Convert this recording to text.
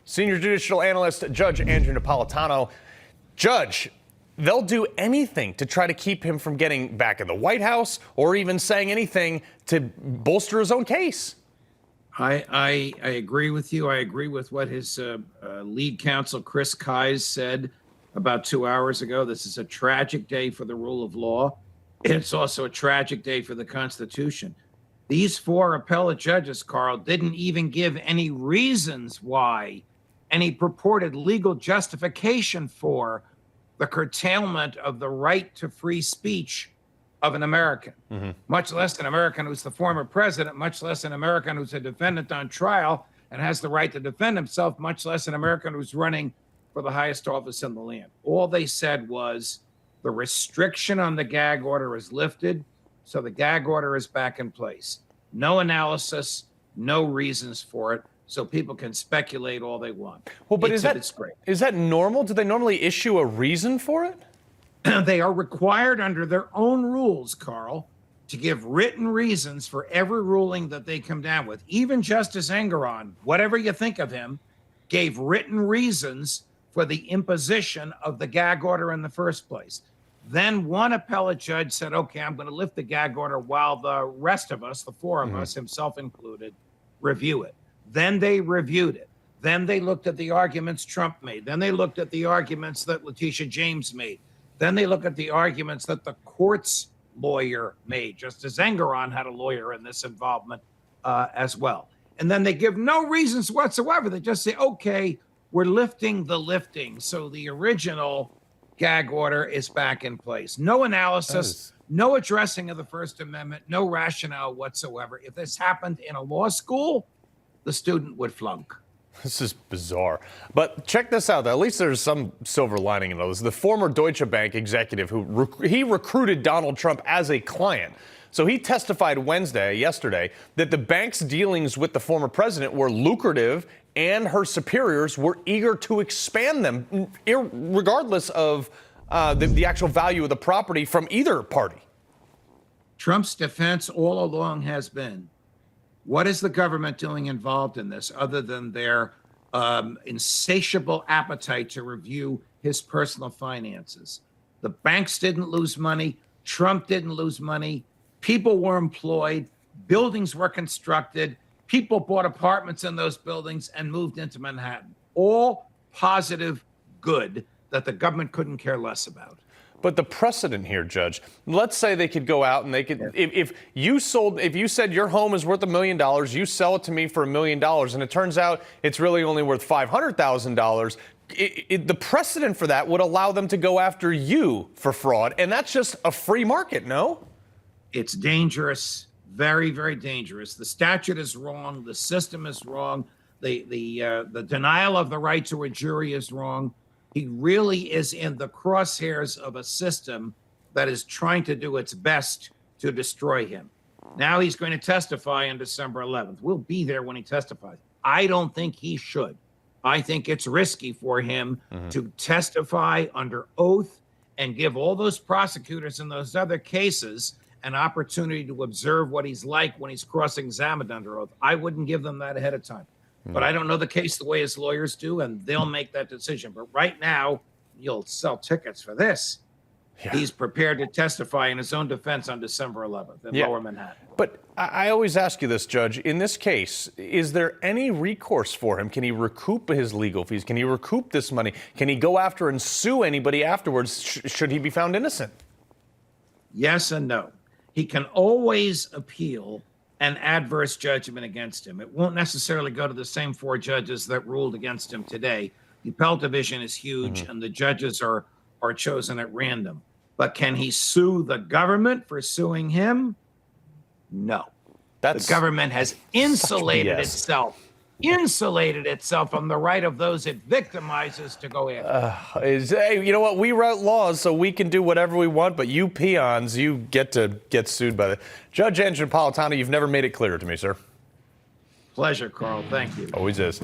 Senior judicial analyst Judge Andrew Napolitano. Judge, they'll do anything to try to keep him from getting back in the White House or even saying anything to bolster his own case. I agree with you. I agree with what his lead counsel, Chris Kise, said about 2 hours ago. This is a tragic day for the rule of law. It's also a tragic day for the Constitution. These four appellate judges, Carl, didn't even give any reasons why, any purported legal justification for the curtailment of the right to free speech of an American, much less an American who's the former president, much less an American who's a defendant on trial and has the right to defend himself, much less an American who's running for the highest office in the land. All they said was the restriction on the GAG order is lifted, so the GAG order is back in place. No analysis, no reasons for it, so people can speculate all they want. Well, but is that normal? Do they normally issue a reason for it? They are required under their own rules, Carl, to give written reasons for every ruling that they come down with. Even Justice Engoron, whatever you think of him, gave written reasons for the imposition of the GAG order in the first place. Then one appellate judge said, okay, I'm going to lift the GAG order while the rest of us, the four of us, himself included, review it. Then they reviewed it. Then they looked at the arguments Trump made. Then they looked at the arguments that Letitia James made. Then they look at the arguments that the court's lawyer made. Justice Engoron had a lawyer in this involvement as well. And then they give no reasons whatsoever. They just say, okay, we're lifting the lifting. So the original GAG order is back in place. No analysis, no addressing of the First Amendment, no rationale whatsoever. If this happened in a law school, the student would flunk. This is bizarre. But check this out, though. At least there's some silver lining in those. The former Deutsche Bank executive who he recruited Donald Trump as a client. So he testified yesterday, that the bank's dealings with the former president were lucrative and her superiors were eager to expand them, regardless of the actual value of the property from either party. Trump's defense all along has been, what is the government doing involved in this other than their insatiable appetite to review his personal finances? The banks didn't lose money. Trump didn't lose money. People were employed. Buildings were constructed. People bought apartments in those buildings and moved into Manhattan. All positive good that the government couldn't care less about. But the precedent here, Judge, let's say they could go out and they could, if you said your home is worth $1 million, you sell it to me for $1 million, and it turns out it's really only worth $500,000, the precedent for that would allow them to go after you for fraud, and that's just a free market, no? It's dangerous, very, very dangerous. The statute is wrong. The system is wrong. The denial of the right to a jury is wrong. He really is in the crosshairs of a system that is trying to do its best to destroy him. Now he's going to testify on December 11th. We'll be there when he testifies. I don't think he should. I think it's risky for him to testify under oath and give all those prosecutors in those other cases an opportunity to observe what he's like when he's cross-examined under oath. I wouldn't give them that ahead of time. But I don't know the case the way his lawyers do, and they'll make that decision. But right now, you'll sell tickets for this. Yeah. He's prepared to testify in his own defense on December 11th in Lower Manhattan. But I always ask you this, Judge. In this case, is there any recourse for him? Can he recoup his legal fees? Can he recoup this money? Can he go after and sue anybody afterwards should he be found innocent? Yes and no. He can always appeal an adverse judgment against him. It won't necessarily go to the same four judges that ruled against him today. The appellate division is huge, and the judges are chosen at random. But can he sue the government for suing him? No. The government has insulated itself from the right of those it victimizes to go after. Hey, you know what? We wrote laws so we can do whatever we want, but you peons, you get to get sued by the Judge Andrew Napolitano. You've never made it clear to me, sir. Pleasure, Carl. Thank you. Always is.